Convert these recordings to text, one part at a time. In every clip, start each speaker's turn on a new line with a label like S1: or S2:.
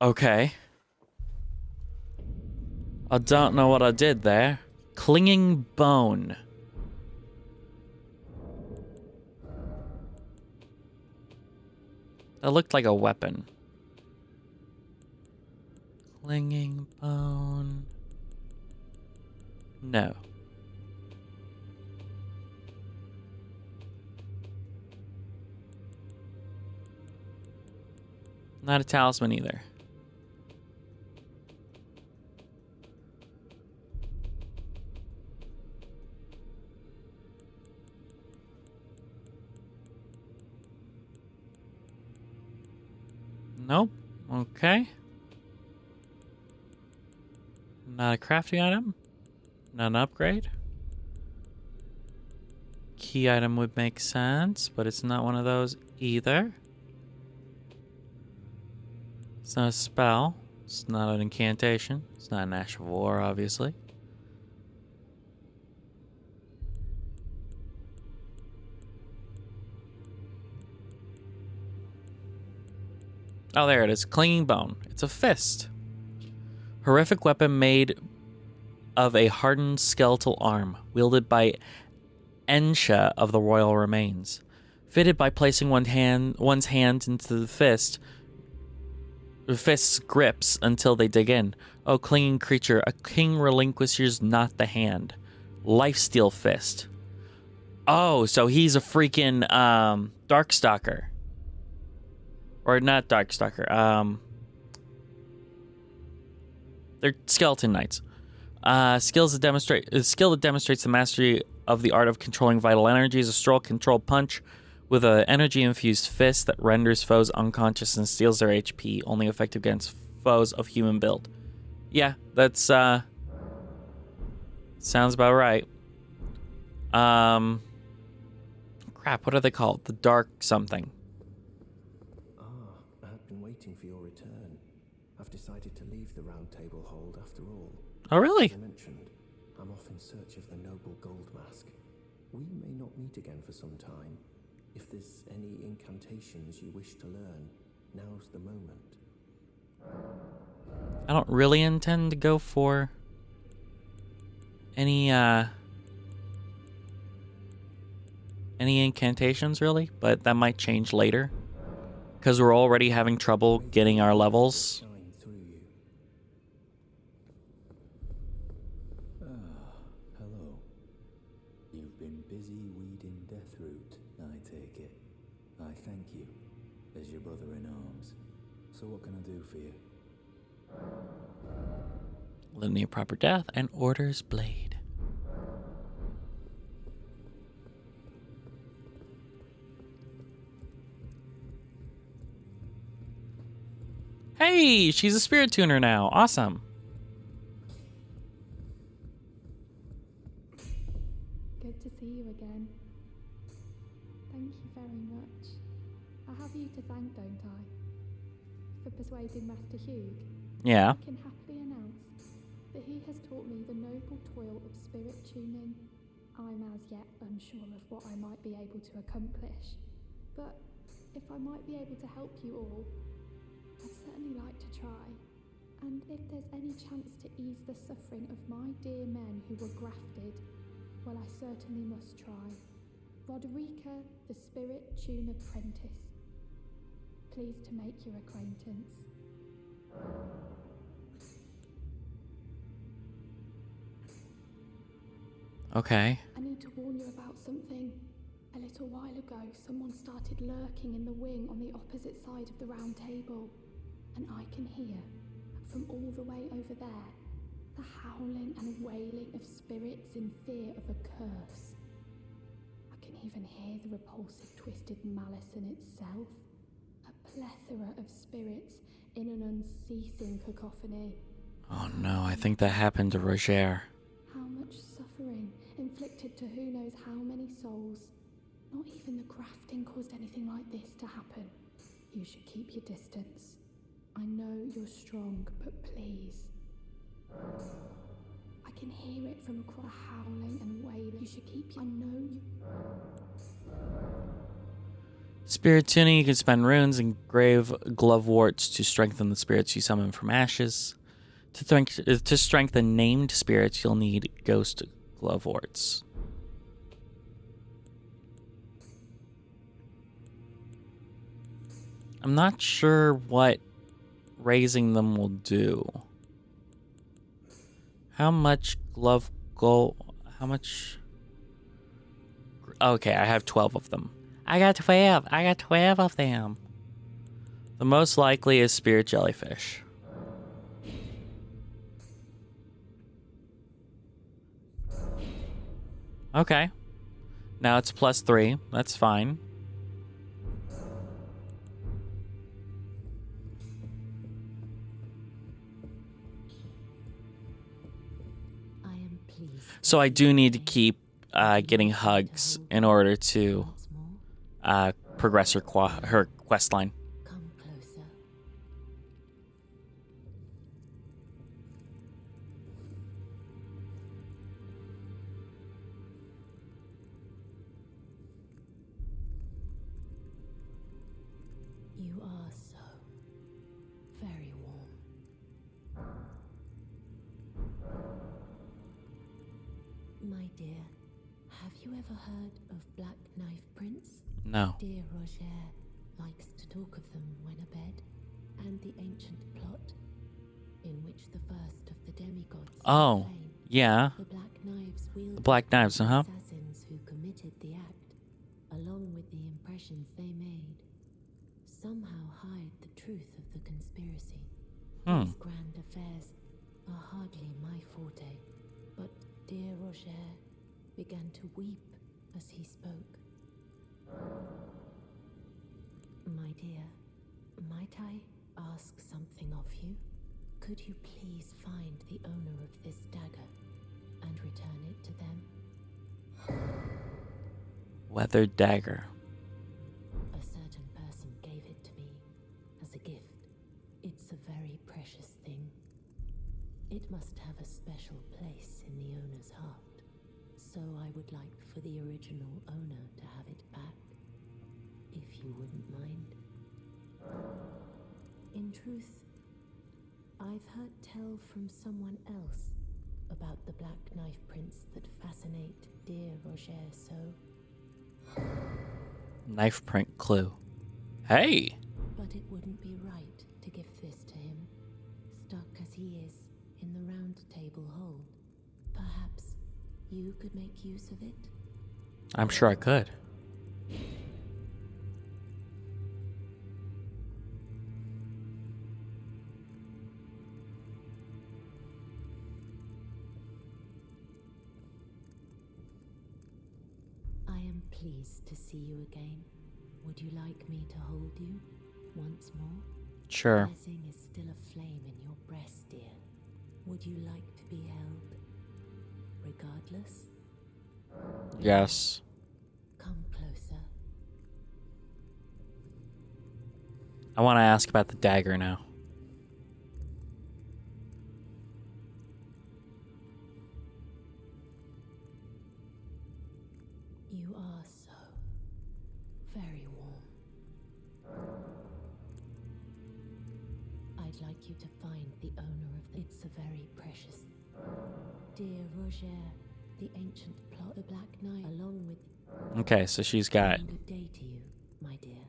S1: Okay. I don't know what I did there. Clinging bone. That looked like a weapon. Clinging bone. No. Not a talisman either. Nope. Okay. Not a crafting item. Not an upgrade. Key item would make sense, but it's not one of those either. It's not a spell. It's not an incantation. It's not an ash of war, obviously. Oh, there it is. Clinging bone. It's a fist. Horrific weapon made of a hardened skeletal arm, wielded by Ensha of the royal remains. Fitted by placing one's hand into the fist's grips until they dig in. Oh, clinging creature, a king relinquishes not the hand. Lifesteal fist. Oh, so he's a freaking Darkstalker. Or not Darkstalker. They're skeleton knights. Skill that demonstrates the mastery of the art of controlling vital energies. A strong controlled punch with an energy-infused fist that renders foes unconscious and steals their HP, only effective against foes of human build. Yeah, that's sounds about right. Crap, what are they called? The dark something.
S2: I've been waiting for your return. I've decided to leave the Round Table Hold after all.
S1: Oh, really?
S2: As I mentioned, I'm off in search of the noble gold mask. We may not meet again for some time. If there's any incantations you wish to learn, now's the moment.
S1: I don't really intend to go for any incantations, really, but that might change later. Because we're already having trouble getting our levels.
S2: Shine through you.
S3: Hello. You've been busy weeding Deathroot, I take it. I thank you, as your brother in arms. So what can I do for you?
S1: Litany of Proper Death and Order's Blade. Hey, she's a spirit tuner now. Awesome.
S4: Good to see you again. Thank you very much. I have you to thank, don't I? For persuading Master Hugh.
S1: Yeah.
S4: I can happily announce that he has taught me the noble toil of spirit tuning. I'm as yet unsure of what I might be able to accomplish, but if I might be able to help you all, I'd certainly like to try. And if there's any chance to ease the suffering of my dear men who were grafted, well, I certainly must try. Roderica, the Spirit Tune Apprentice. Pleased to make your acquaintance.
S1: Okay.
S4: I need to warn you about something. A little while ago, someone started lurking in the wing on the opposite side of the round table. And I can hear, from all the way over there, the howling and wailing of spirits in fear of a curse. I can even hear the repulsive twisted malice in itself. A plethora of spirits in an unceasing cacophony.
S1: Oh no, I think that happened to Roger.
S4: How much suffering inflicted to who knows how many souls. Not even the grafting caused anything like this to happen. You should keep your distance. I know you're strong, but please. I can hear it from across howling and wailing. You should keep your... I know you...
S1: Spirit tuning, you can spend runes and grave gloveworts to strengthen the spirits you summon from ashes. To strengthen named spirits, you'll need ghost gloveworts. I'm not sure what raising them will do. How much how much? Okay, I have 12 of them. I got 12 of them. The most likely is spirit jellyfish. Okay. Now it's +3. That's fine. So I do need to keep getting hugs in order to progress her quest line.
S5: Come closer. You are so very warm. My dear, have you ever heard of Black Knife Prince?
S1: No.
S5: Dear Roger likes to talk of them when abed, and the ancient plot in which the first of the demigods
S1: Oh,
S5: was slain.
S1: yeah.
S5: The Black Knives wielded
S1: The Black Knives,
S5: the
S1: uh-huh.
S5: assassins who committed the act, along with the impressions they made, somehow hide the truth of the conspiracy. These grand affairs are hardly my forte, but dear Roger began to weep as he spoke. My dear, might I ask something of you? Could you please find the owner of this dagger and return it to them?
S1: Weathered dagger.
S5: A certain person gave it to me as a gift. It's a very precious thing. It must have a special place in the owner's heart. So I would like for the original owner to have it back, if you wouldn't mind. In truth, I've heard tell from someone else about the Black Knife Prince that fascinate dear Roger so.
S1: Knife print clue. Hey!
S5: But it wouldn't be right to give this to him, stuck as he is in the round table hold. Perhaps you could make use of it?
S1: I'm sure I could.
S5: I am pleased to see you again. Would you like me to hold you once more?
S1: Sure.
S5: Blessing is still a flame in your breast, dear. Would you like to be held, regardless?
S1: Yes.
S5: Come closer.
S1: I want to ask about the dagger now.
S5: You are so very warm. I'd like you to find the owner of it's a very precious. Dear Roger, the ancient plot, the Black Knight, along with.
S1: Okay, so she's got.
S5: Good day to you, my dear.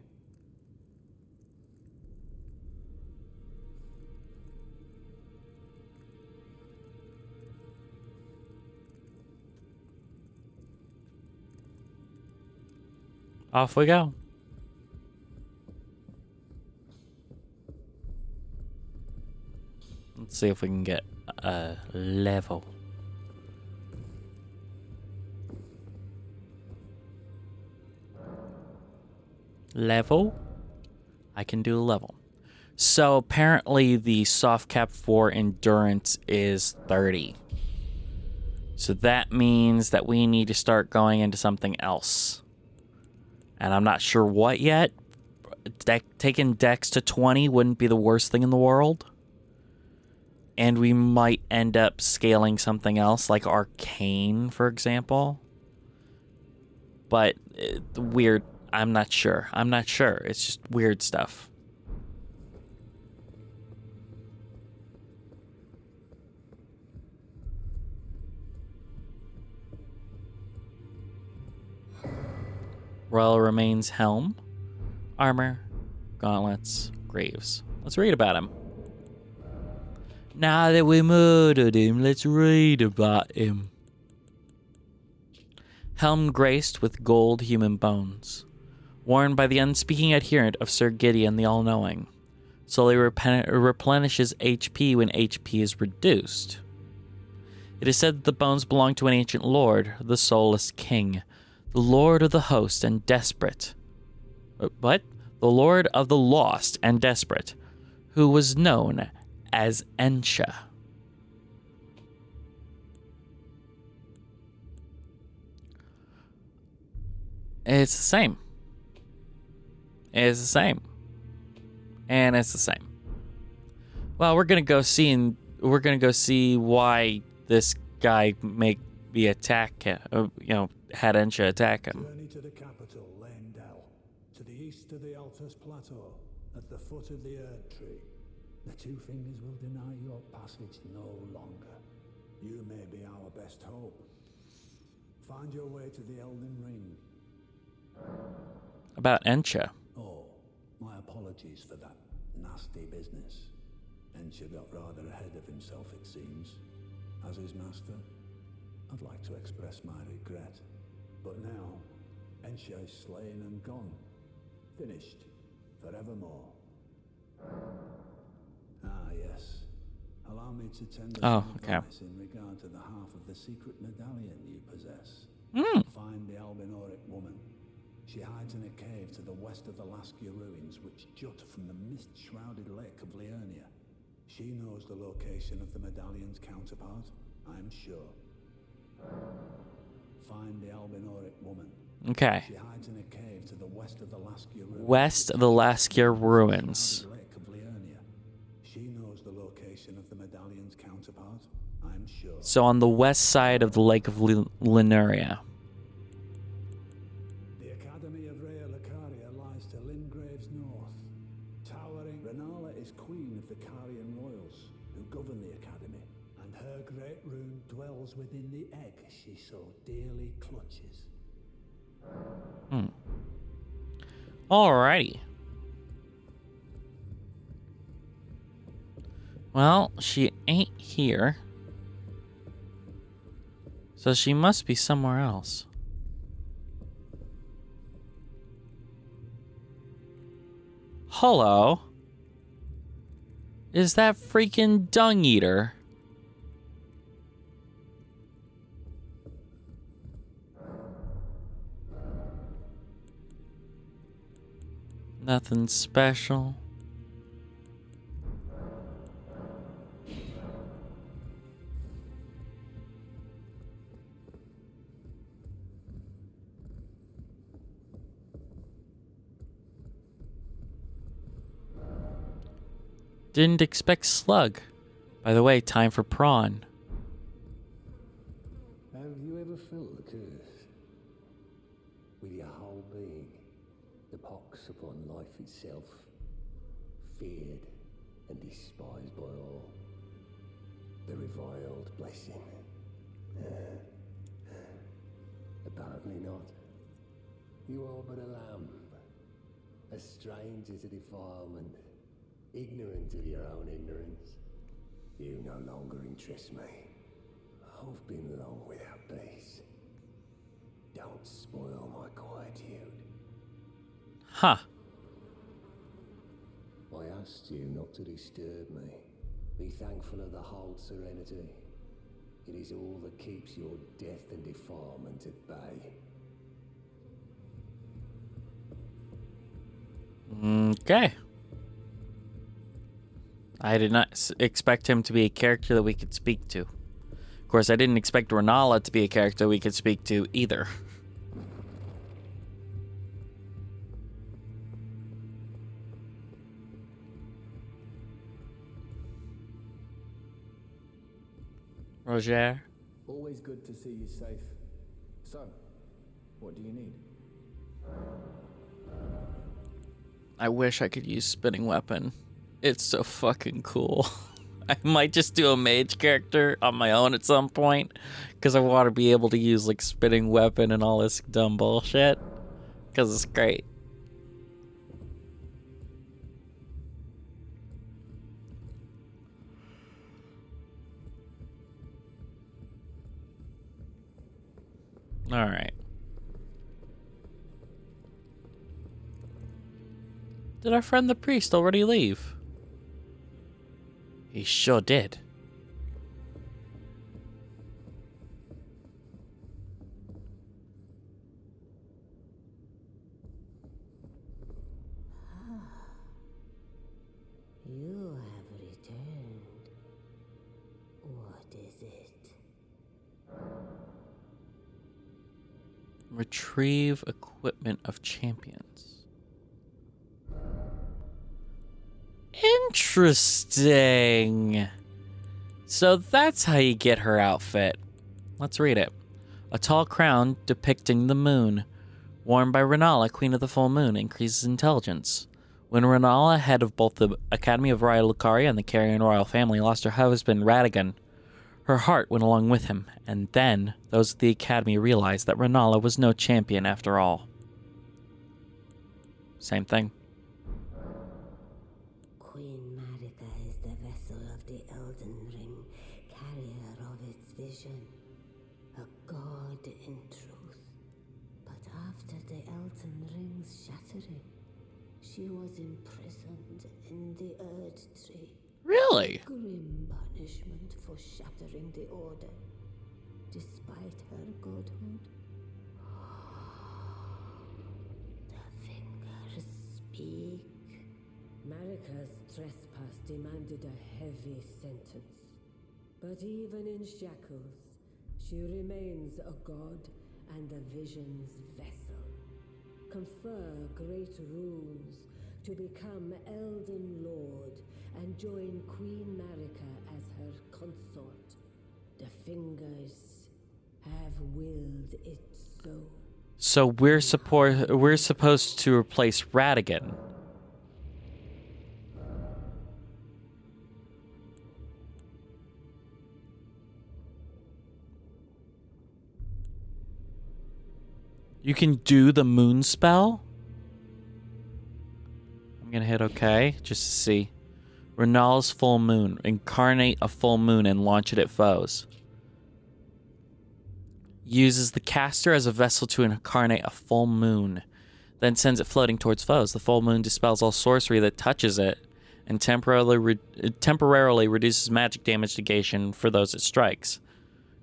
S1: Off we go. Let's see if we can get a level. Level? I can do a level. So apparently the soft cap for endurance is 30. So that means that we need to start going into something else. And I'm not sure what yet. Taking Dex to 20 wouldn't be the worst thing in the world. And we might end up scaling something else, like Arcane, for example. But weird. I'm not sure. I'm not sure. It's just weird stuff. Royal remains helm, armor, gauntlets, graves. Let's read about him. Now that we murdered him, let's read about him. Helm graced with gold human bones, worn by the unspeaking adherent of Sir Gideon the All-Knowing. Slowly replenishes HP when HP is reduced. It is said that the bones belong to an ancient lord, the Soulless King, the Lord of the Host and Desperate. What? The Lord of the Lost and Desperate, who was known as Ensha. It's the same. It's the same. And it's the same. Well, we're gonna go see why this guy had Ensha attack him.
S6: Journey to the capital, Lendell, to the east of the Altus Plateau, at the foot of the Erd Tree. The two fingers will deny your passage no longer. You may be our best hope. Find your way to the Elden Ring.
S1: About Ensha.
S6: Oh, my apologies for that nasty business. Ensha got rather ahead of himself, it seems. As his master, I'd like to express my regret. But now, Ensha is slain and gone. Finished. Forevermore. Ah, yes. Allow me to tender some advice in regard to the half of the secret medallion you possess. Find the Albinoric woman. She hides in a cave to the west of the Laskia ruins, which jut from the mist-shrouded lake of Liurnia. She knows the location of the medallion's counterpart, I'm sure. Find the Albinoric woman.
S1: Okay.
S6: She hides in a cave to the west of the Laskia ruins.
S1: West of the Laskia ruins.
S6: Lake of Liurnia. She knows the location of the medallion's counterpart, I'm sure.
S1: So on the west side of the Lake of Liurnia.
S6: The Academy of Rhea Lucaria lies to Lingrave's north. Towering, Renala is queen of the Carian royals, who govern the Academy, and her great rune dwells within the egg she so dearly clutches.
S1: Alrighty. Well, she ain't here. So she must be somewhere else. Hello? Is that freaking Dung Eater? Nothing special. Didn't expect slug. By the way, time for prawn.
S2: Have you ever felt the curse? With your whole being, the pox upon life itself, feared and despised by all. The reviled blessing. Apparently not. You are but a lamb, a stranger to defilement, ignorant of your own ignorance. You no longer interest me. I've been long without peace. Don't spoil my quietude.
S1: Huh.
S2: I asked you not to disturb me. Be thankful of the whole serenity. It is all that keeps your death and defilement at bay.
S1: Okay. I did not expect him to be a character that we could speak to. Of course, I didn't expect Renala to be a character we could speak to either. Roger?
S2: Always good to see you safe. So, what do you need?
S1: I wish I could use spinning weapon. It's so fucking cool. I might just do a mage character on my own at some point, because I want to be able to use like spinning weapon and all this dumb bullshit, because it's great. All right. Did our friend the priest already leave? He sure did.
S5: You have returned. What is it?
S1: Retrieve equipment of champions. Interesting. So that's how you get her outfit. Let's read it. A tall crown depicting the moon, worn by Renala, Queen of the Full Moon, increases intelligence. When Renala, head of both the Academy of Royal Lucaria and the Carrion Royal family, lost her husband Radagon, her heart went along with him, and then those at the Academy realized that Renala was no champion after all. Same thing.
S5: Queen Marika is the vessel of the Elden Ring, carrier of its vision, a god in truth. But after the Elden Ring's shattering, she was imprisoned in the Erd Tree.
S1: Really?
S5: Grim punishment for shattering the Order, despite her godhood. The fingers speak.
S7: Marika's trespass demanded a heavy sentence. But even in shackles, she remains a god and the vision's vessel. Confer great runes to become Elden Lord and join Queen Marika as her consort. The fingers have willed it so.
S1: So we're supposed to replace Radagon. You can do the moon spell? I'm gonna hit OK just to see. Renala's full moon. Incarnate a full moon and launch it at foes. Uses the caster as a vessel to incarnate a full moon. Then sends it floating towards foes. The full moon dispels all sorcery that touches it and temporarily reduces magic damage negation for those it strikes.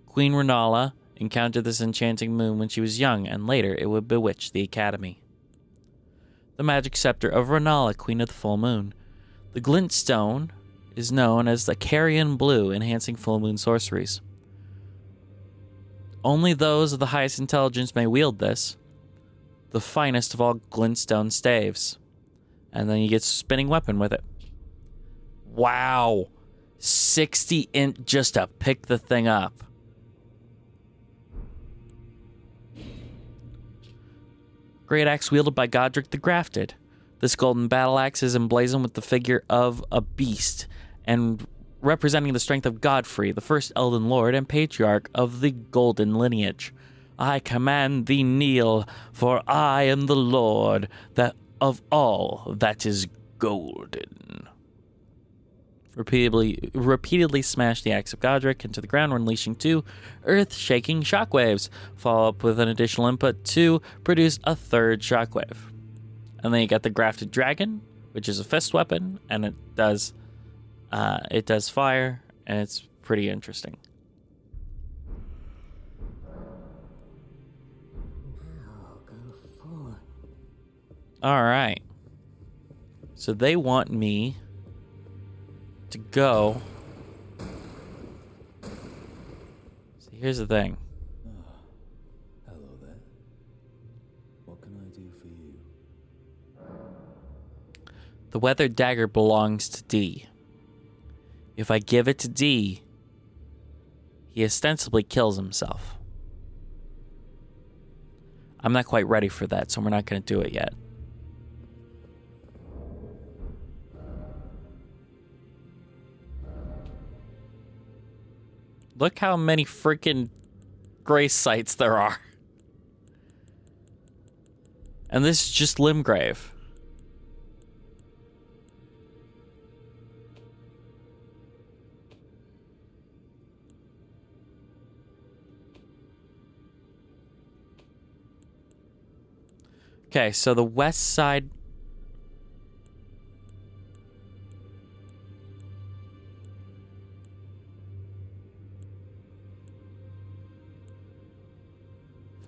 S1: Queen Renala encountered this enchanting moon when she was young, and later it would bewitch the Academy. The magic scepter of Renala, Queen of the Full Moon. The glintstone is known as the Carrion Blue, enhancing full moon sorceries. Only those of the highest intelligence may wield this. The finest of all glintstone staves. And then you get spinning weapon with it. Wow. 60 int just to pick the thing up. Great axe wielded by Godric the Grafted. This golden battle axe is emblazoned with the figure of a beast and representing the strength of Godfrey, the first Elden Lord and patriarch of the golden lineage. I command thee kneel, for I am the Lord that of all that is golden. Repeatedly smash the axe of Godric into the ground, unleashing 2 earth-shaking shockwaves. Follow up with an additional input to produce a 3rd shockwave. And then you got the Grafted Dragon, which is a fist weapon, and it does fire, and it's pretty interesting.
S5: Now go forth.
S1: All right. So they want me to go. So here's the thing.
S3: Hello there. What can I do for you?
S1: The weathered dagger belongs to D. If I give it to D, he ostensibly kills himself. I'm not quite ready for that, so we're not going to do it yet. Look how many freaking grace sites there are. And this is just Limgrave. Okay, so the west side.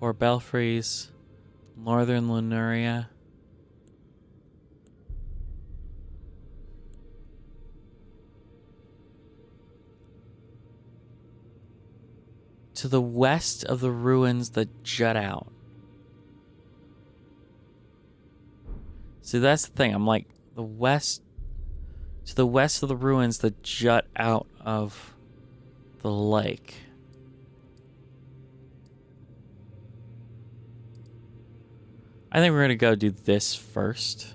S1: Four belfries. Northern Lemuria. To the west of the ruins that jut out. See, that's the thing. I'm like, the west, to the west of the ruins that jut out of the lake. I think we're going to go do this first.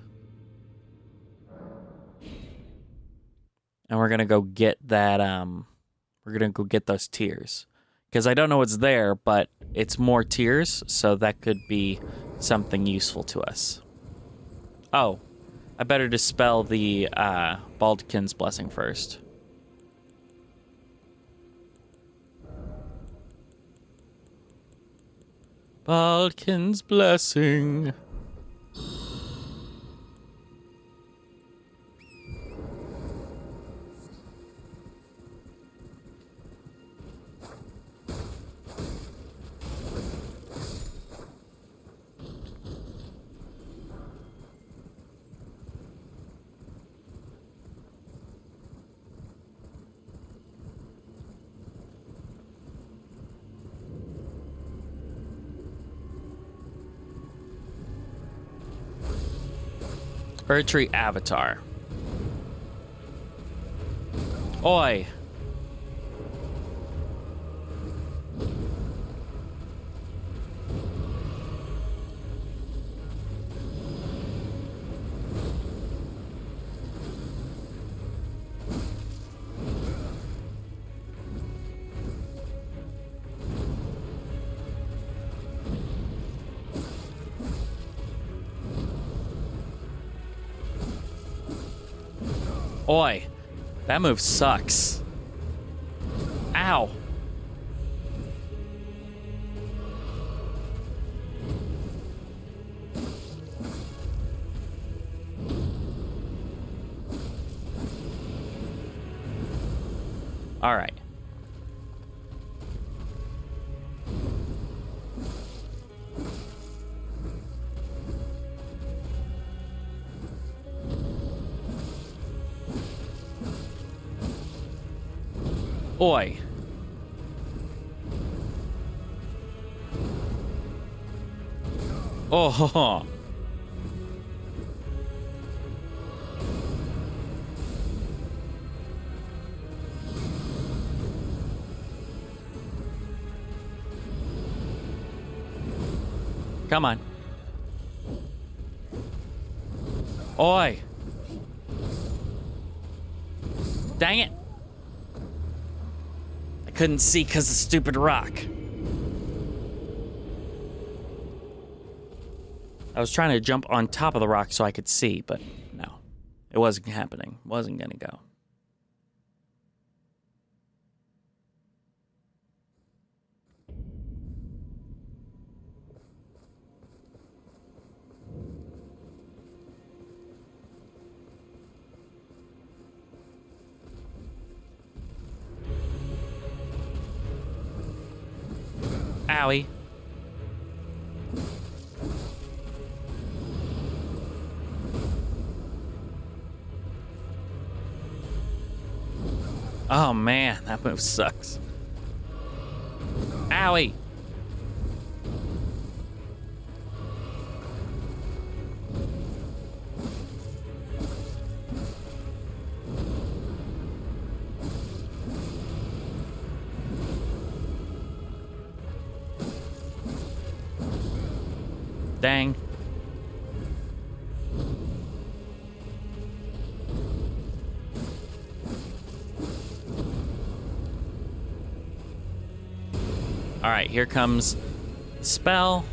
S1: And we're going to go get that, we're going to go get those tears. Because I don't know what's there, but it's more tears, so that could be something useful to us. Oh, I better dispel the Baldkin's blessing first. Baldkin's blessing. Erdtree Avatar. Oi. Oi, that move sucks. Ow. All right. Oi. Oh, ho, ho. Come on. Oi. Dang it. I couldn't see because of stupid rock. I was trying to jump on top of the rock so I could see, but no. It wasn't happening. Wasn't gonna go. Owie. Oh man, that move sucks. Owie. Dang. All right, here comes the spell.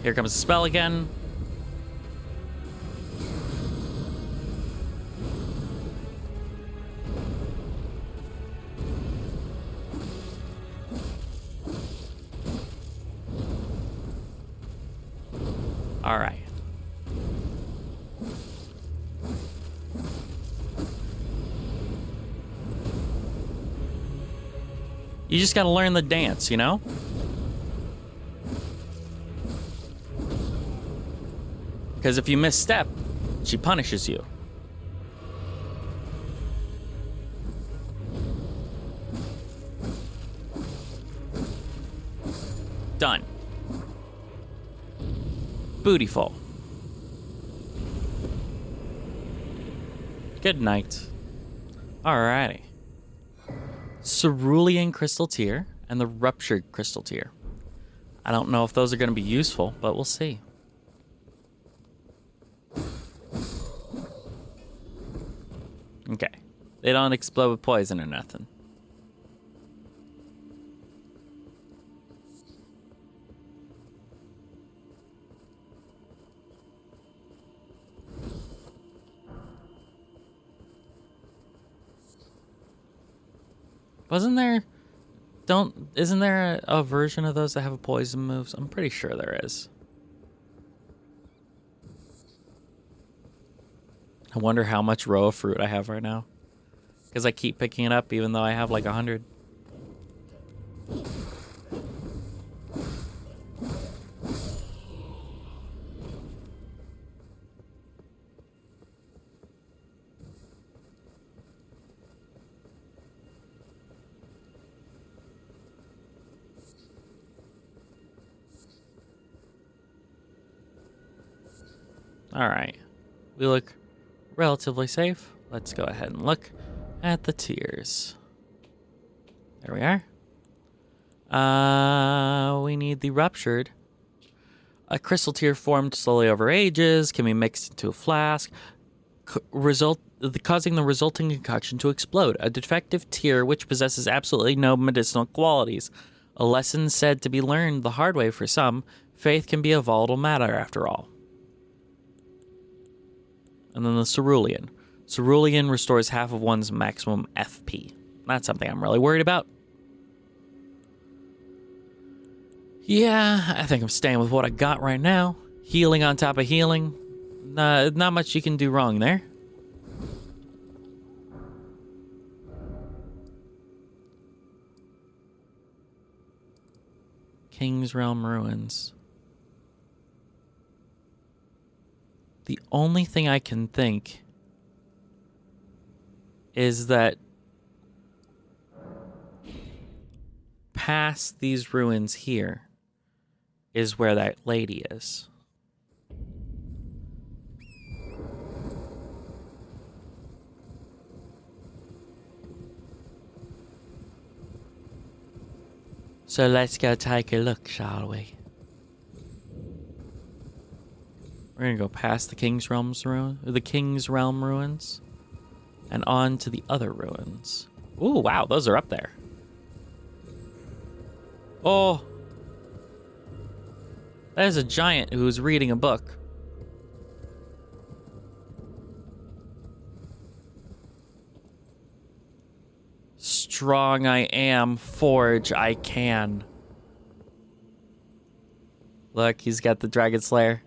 S1: Here comes the spell again. All right. You just gotta learn the dance, you know? Because if you misstep, she punishes you. Done. Bootyful. Good night. Alrighty. Cerulean Crystal Tear and the Ruptured Crystal Tear. I don't know if those are going to be useful, but we'll see. Okay. They don't explode with poison or nothing. Isn't there a version of those that have poison moves? I'm pretty sure there is. I wonder how much row of fruit I have right now. Because I keep picking it up even though I have like 100. Alright. We look relatively safe. Let's go ahead and look at the tiers. There we are. We need the Ruptured. A crystal tear formed slowly over ages can be mixed into a flask, causing the resulting concoction to explode. A defective tear which possesses absolutely no medicinal qualities. A lesson said to be learned the hard way for some. Faith can be a volatile matter after all. And then the Cerulean. Cerulean restores half of one's maximum FP. That's something I'm really worried about. Yeah, I think I'm staying with what I got right now. Healing on top of healing. Not much you can do wrong there. King's Realm Ruins. The only thing I can think is that past these ruins here is where that lady is. So let's go take a look, shall we? We're gonna go past the King's Realm ruins, and on to the other ruins. Ooh, wow, those are up there. Oh, there's a giant who's reading a book. Strong I am, forge I can. Look, he's got the Dragon Slayer.